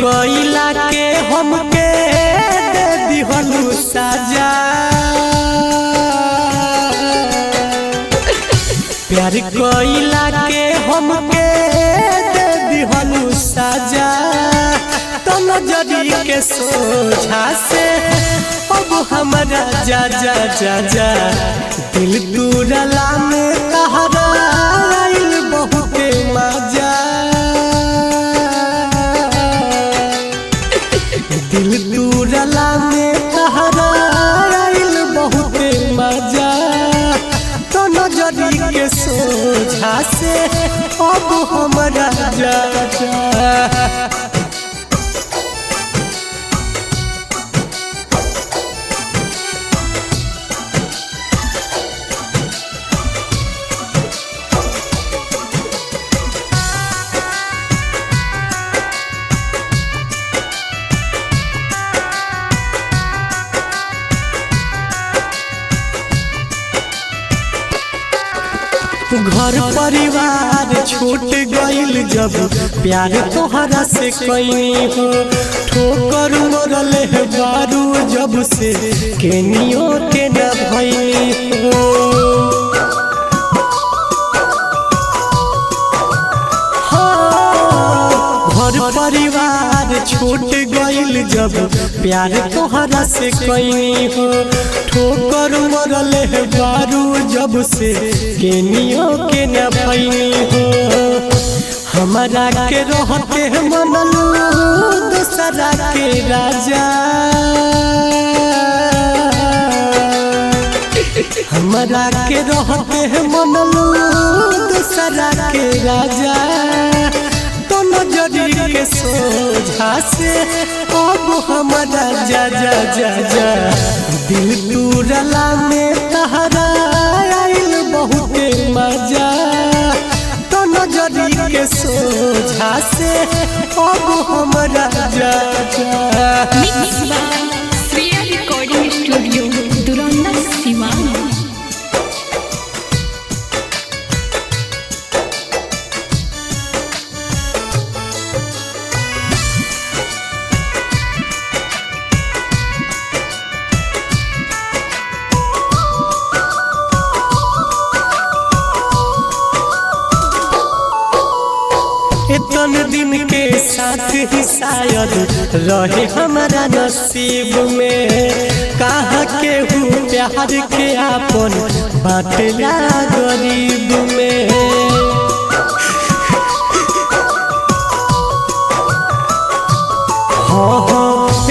कोइला के हमके दे दिहलु साजा, प्यार कोइला के हमके दे दिहलु साजा। तो नजरी के सोझा से अब हमारा जा जा जा जा, दिल तुरला में तहरा आइल बहुते मजा, दिल तुरला में तहरा आइल बहुते मजा। तो नजरी के सोझा से अब हमारा जा जा। घर परिवार छूट गइल जब प्यार तोहरा से कइनी हो, ठोकर मोरले बारू जब से केनियो के न भइनी हो। घर परिवार छूट गइल जब प्यार तोहरा से कइनी हो, ठोकर मोरले बारू जब से केनियो के न भइनी हो। हमारा के रहते मनलू दूसरा के राजा, हमारा के रहते मनलू दूसरा के राजा। तो नजरी के सोझा से अब हमारा जा जा जा जा, दिल तुरला में तहरा आइल बहुते मजा। तो नजरी के सोझा से अब हमारा जा जा। Shreya recording studio दुरंदा Siwan. इतन दिन के साथ ही शायद रहे हमारा नसीब में, कहा के हूँ प्यार के आपन बाटला गरीब में।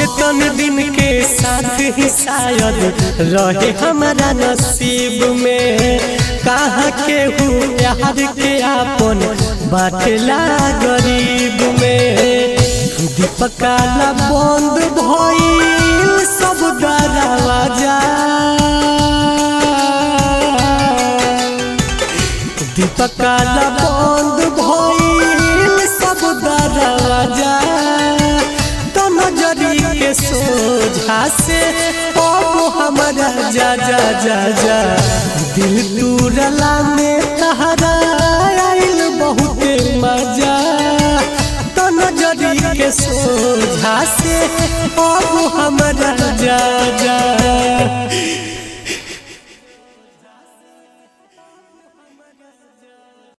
इतन दिन के साथ ही शायद रहे हमारा नसीब में, कहा के हूँ प्यार के आपन बाटला गरीब में। दीपकाला बंद भइल सब दरवाजा, दीपकाला बंद भइल सब दरवाजा। तो नजरी के सोझा से अब हमारा जा जा जा जा, दिल तुरला में तहरा आइल बहुते मजा। तो नजरी के सोझा से अब हमारा जा जा।